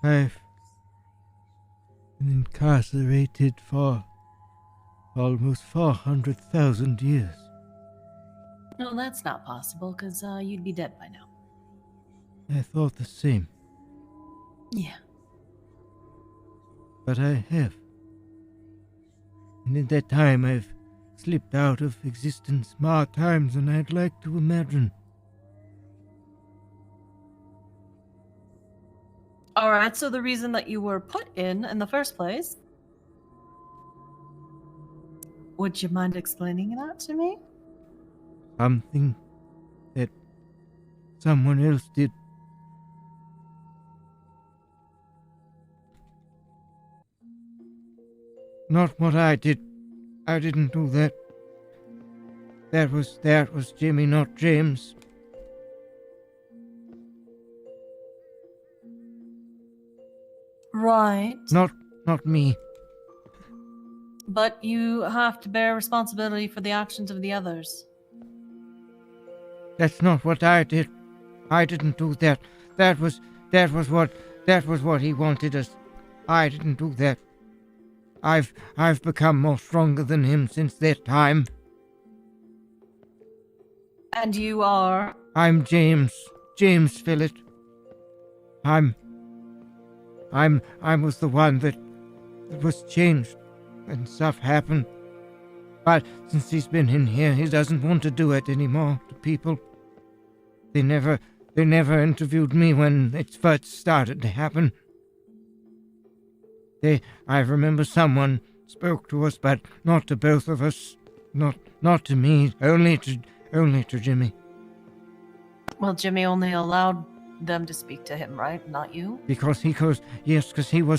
I've been incarcerated for almost 400,000 years. No, that's not possible, because you'd be dead by now. I thought the same, Yeah. but I have. And in that time I've slipped out of existence more times than I'd like to imagine. Alright, so the reason that you were put in the first place... Would you mind explaining that to me? Something that someone else did. Not what I did. I didn't do that. That was Jimmy, not James. Right. Not me. But you have to bear responsibility for the actions of the others. That's not what I did. I didn't do that. That was what he wanted us. I didn't do that. I've become more stronger than him since that time. And you are? I'm James Fillet. I was the one that was changed and stuff happened. But since he's been in here, he doesn't want to do it anymore to people. They never interviewed me when it first started to happen. I remember someone spoke to us, but not to both of us. Not to me, only to Jimmy. Well, Jimmy only allowed them to speak to him, right? Not you? Because he was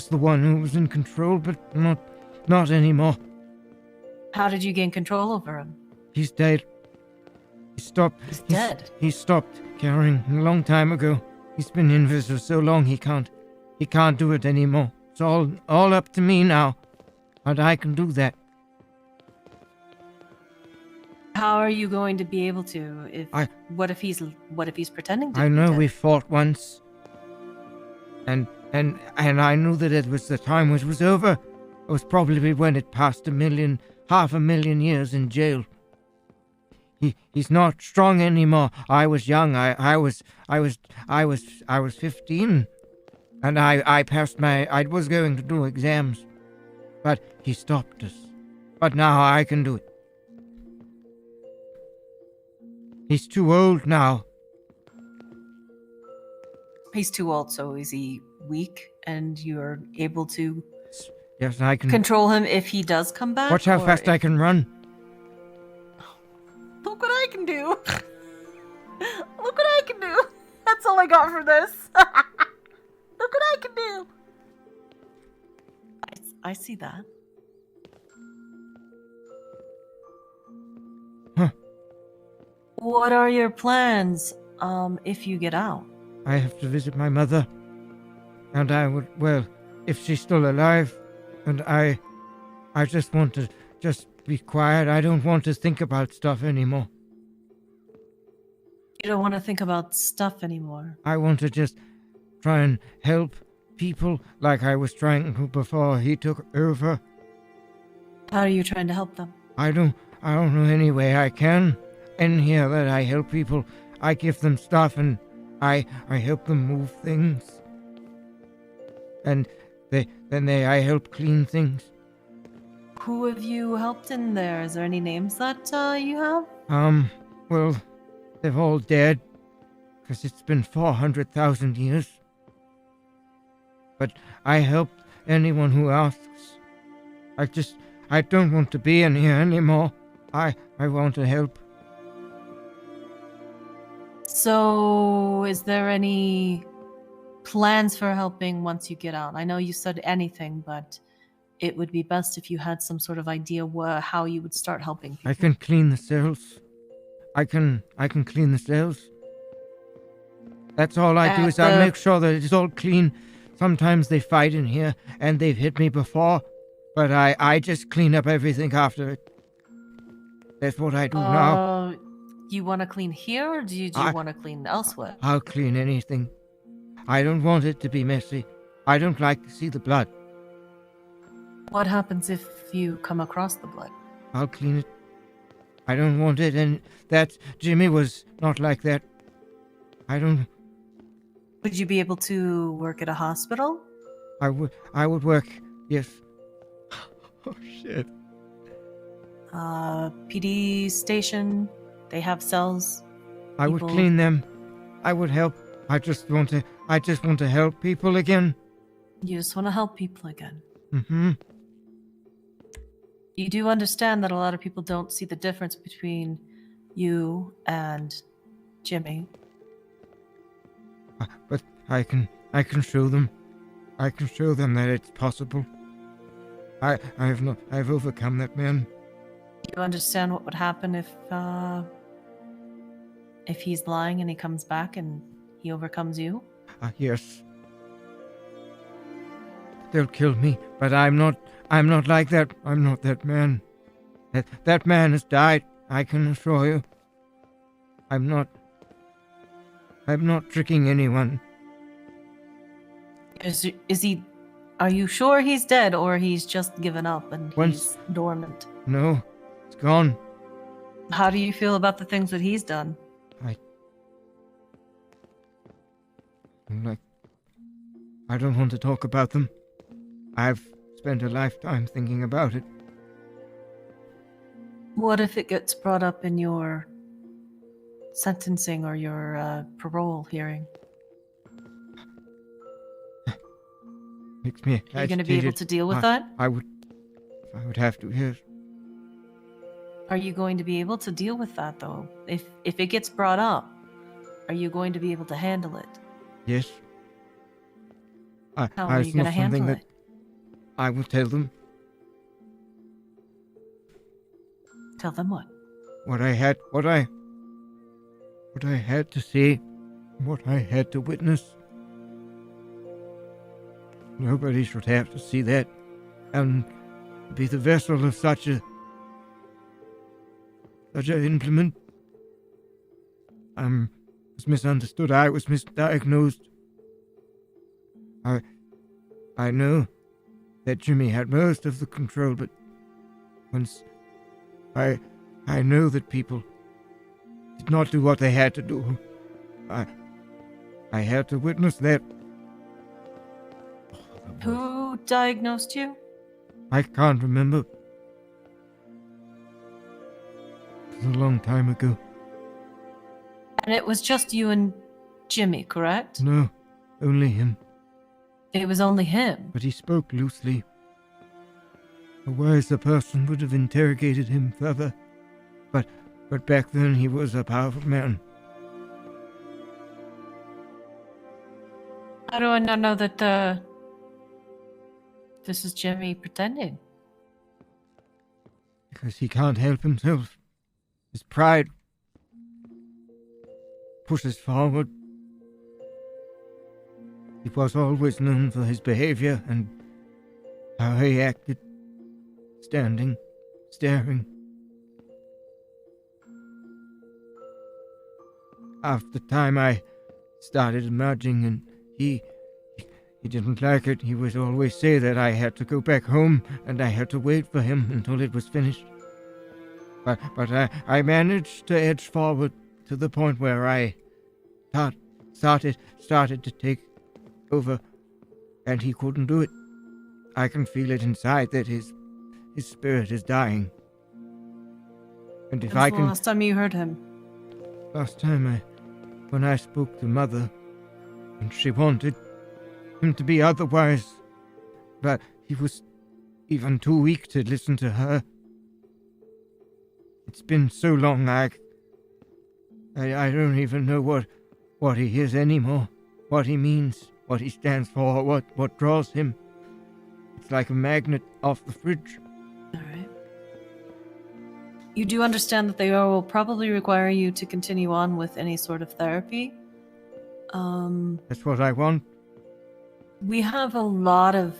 the one who was in control, but not anymore. How did you gain control over him? He's dead. He's dead? He stopped caring a long time ago. He's been in this for so long he can't do it anymore. It's all up to me now. And I can do that. How are you going to be able to? What if he's pretending to? I know we fought once. And I knew that it was the time which was over. It was probably when it passed 500,000 years in jail. He's not strong anymore. I was young. I was 15, and I was going to do exams, but he stopped us. But now I can do it. He's too old now. He's too old, so is he weak, and you're able to? Yes, I can control him if he does come back. Watch how fast I can run. Look what I can do. Look what I can do. That's all I got for this. Look what I can do. I see that. Huh. What are your plans, if you get out? I have to visit my mother. And I would, well, if she's still alive, and I just want to be quiet. I don't want to think about stuff anymore. You don't want to think about stuff anymore? I want to just try and help people like I was trying to before he took over. How are you trying to help them? I don't know any way I can. In here that I help people. I give them stuff and I help them move things. And I help clean things. Who have you helped in there? Is there any names that you have? Well, they're all dead. Because it's been 400,000 years. But I help anyone who asks. I don't want to be in here anymore. I want to help. So, is there any plans for helping once you get out? I know you said anything, but it would be best if you had some sort of idea how you would start helping people. I can clean the cells. I can clean the cells. That's all I do is I make sure that it's all clean. Sometimes they fight in here, and they've hit me before, but I just clean up everything after it. That's what I do now. You want to clean here, or do you want to clean elsewhere? I'll clean anything. I don't want it to be messy. I don't like to see the blood. What happens if you come across the blood? I'll clean it. I don't want it, and that Jimmy was not like that. I don't. Would you be able to work at a hospital? I would work. Yes. Oh shit. PD station. They have cells. I would clean them. I would help. I just want to help people again. You just want to help people again. Mm-hmm. You do understand that a lot of people don't see the difference between you and Jimmy. But I can show them. I can show them that it's possible. I've overcome that man. You understand what would happen if he's lying and he comes back and he overcomes you? Yes. They'll kill me, but I'm not like that. I'm not that man. That man has died, I can assure you. I'm not tricking anyone. Is he? Are you sure he's dead, or he's just given up and he's dormant? No, it's gone. How do you feel about the things that he's done? I don't want to talk about them. I've spent a lifetime thinking about it. What if it gets brought up in your sentencing or your parole hearing? Makes me agitated. Are you going to be able to deal with that? I would have to, yes. Are you going to be able to deal with that, though? If it gets brought up, are you going to be able to handle it? Yes. How are you going to handle it? I will tell them. Tell them what? What I had to see, what I had to witness. Nobody should have to see that and be the vessel of such an implement. I was misunderstood. I was misdiagnosed. I know that Jimmy had most of the control, but once I know that people did not do what they had to do. I had to witness that. Who diagnosed you? I can't remember. It was a long time ago. And it was just you and Jimmy, correct? No, only him. It was only him. But he spoke loosely. A wiser person would have interrogated him further. But back then he was a powerful man. How do I not know that this is Jimmy pretending? Because he can't help himself. His pride pushes forward. He was always known for his behavior and how he acted. Standing, staring. After time I started emerging and he didn't like it. He would always say that I had to go back home and I had to wait for him until it was finished. But I managed to edge forward to the point where I started to take over, and he couldn't do it. I can feel it inside that his spirit is dying. And if I can... When's the last time you heard him? Last time when I spoke to Mother, and she wanted him to be otherwise, but he was even too weak to listen to her. It's been so long, I don't even know what he is anymore, what he means, what he stands for, what draws him. It's like a magnet off the fridge. All right. You do understand that they will probably require you to continue on with any sort of therapy. That's what I want. We have a lot of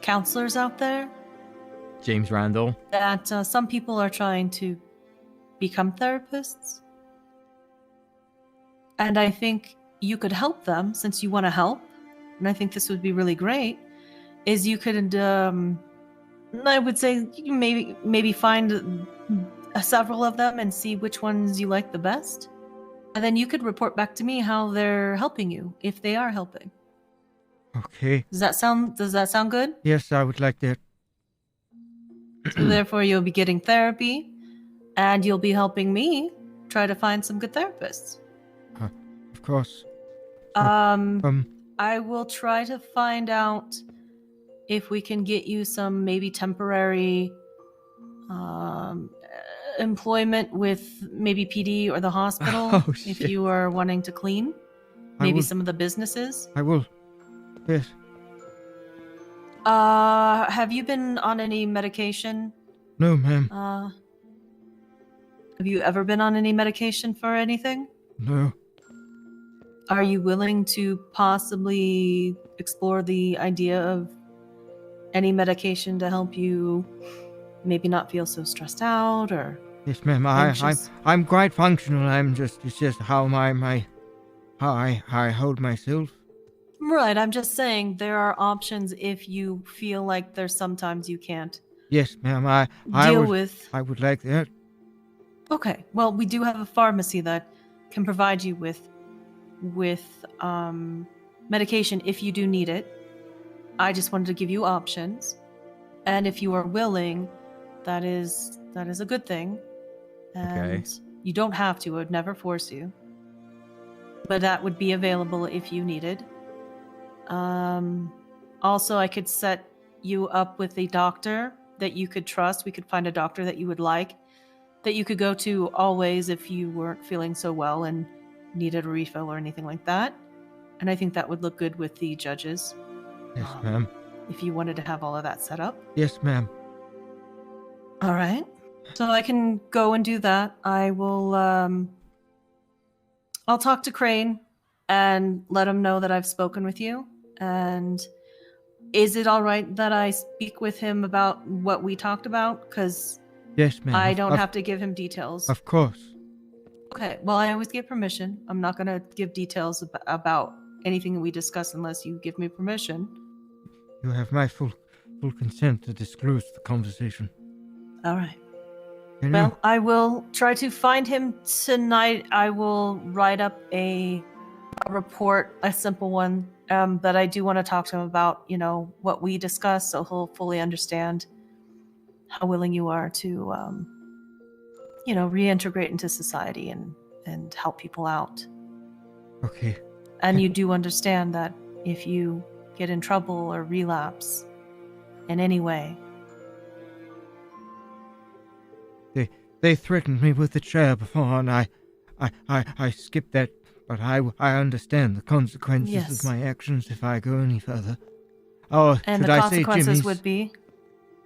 counselors out there. James Randall. That some people are trying to become therapists. And I think you could help them since you want to help. and I think this would be really great, is you could, I would say, you can maybe find several of them and see which ones you like the best. And then you could report back to me how they're helping you, if they are helping. Okay. Does that sound good? Yes, I would like that. So therefore you'll be getting therapy and you'll be helping me try to find some good therapists. Of course. I will try to find out if we can get you some maybe temporary employment with maybe PD or the hospital Oh, if shit. you are wanting to clean. Maybe some of the businesses. I will. Yes. Have you been on any medication? No, ma'am. Have you ever been on any medication for anything? No. Are you willing to possibly explore the idea of any medication to help you maybe not feel so stressed out or Yes, ma'am. anxious? I'm quite functional. It's just how I hold myself. Right, I'm just saying there are options if you feel like there's sometimes you can't Yes, ma'am. I would like that. Okay, well, we do have a pharmacy that can provide you with medication if you do need it. I just wanted to give you options, and if you are willing, that is a good thing. And you don't have to. I would never force you, but that would be available if you needed. Also, I could set you up with a doctor that you could trust. We could find a doctor that you would like, that you could go to always if you weren't feeling so well and needed a refill or anything like that. And I think that would look good with the judges. Yes, ma'am. If you wanted to have all of that set up. Yes, ma'am. All right. So I can go and do that. I will, I'll talk to Crane and let him know that I've spoken with you. And is it all right that I speak with him about what we talked about? Because yes, ma'am. I don't have to give him details. Of course. Okay. Well, I always give permission. I'm not going to give details about anything that we discuss unless you give me permission. You have my full consent to disclose the conversation. All right. Well, I will try to find him tonight. I will write up a report, a simple one, that I do want to talk to him about, what we discussed, so he'll fully understand how willing you are to, reintegrate into society and help people out. Okay. And you do understand that if you get in trouble or relapse in any way. They threatened me with the chair before, and I skipped that. But I understand the consequences of my actions if I go any further. Oh, and should the I consequences say Jimmy's would be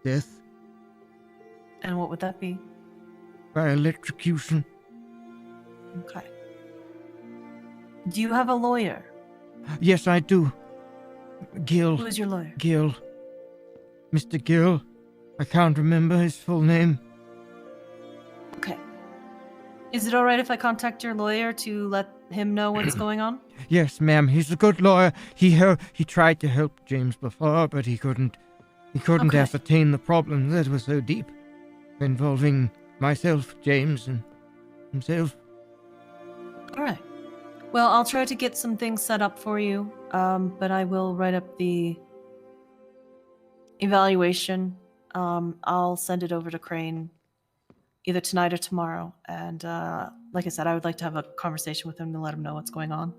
death And what would that be? by electrocution? Okay. Do you have a lawyer? Yes, I do. Gill. Who is your lawyer? Gill. Mr. Gill. I can't remember his full name. Okay. Is it all right if I contact your lawyer to let him know what's going on? Yes, ma'am. He's a good lawyer. He tried to help James before, but he couldn't Okay. ascertain the problem that was so deep, involving myself, James, and himself. All right. Well, I'll try to get some things set up for you, but I will write up the evaluation. I'll send it over to Crane either tonight or tomorrow. And like I said, I would like to have a conversation with him to let him know what's going on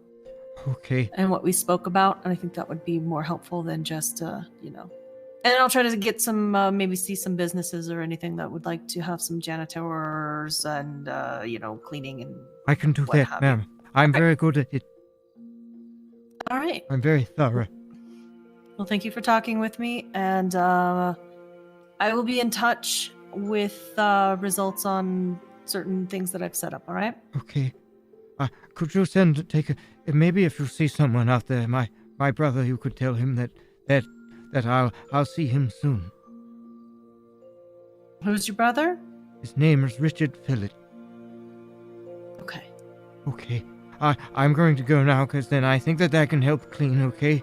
Okay. and what we spoke about. And I think that would be more helpful than just, And I'll try to get some, maybe see some businesses or anything that would like to have some janitors and, cleaning and. I can do what that, have you. ma'am. I'm very good at it. All right. I'm very thorough. Well, thank you for talking with me, and I will be in touch with results on certain things that I've set up. All right? Okay. Could you maybe if you see someone out there, my brother, you could tell him that I'll see him soon. Who's your brother? His name is Richard Fillet. Okay. Okay. I'm going to go now, because then I think that can help clean, okay?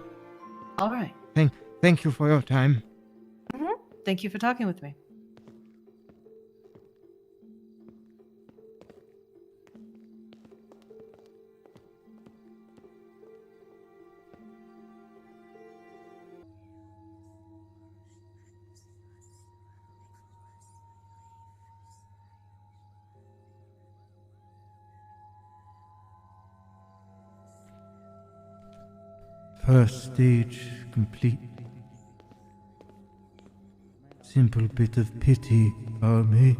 All right. Thank you for your time. Thank you for talking with me. First stage complete. Simple bit of pity, me.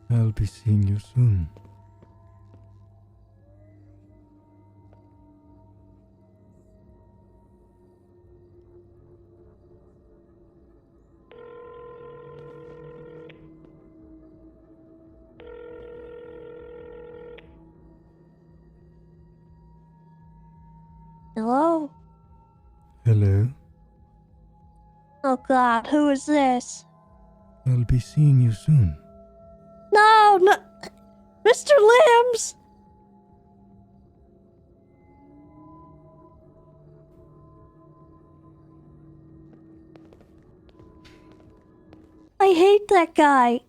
I'll be seeing you soon. Hello? Hello. Oh god, who is this? I'll be seeing you soon. No, no, Mr. Limbs! I hate that guy.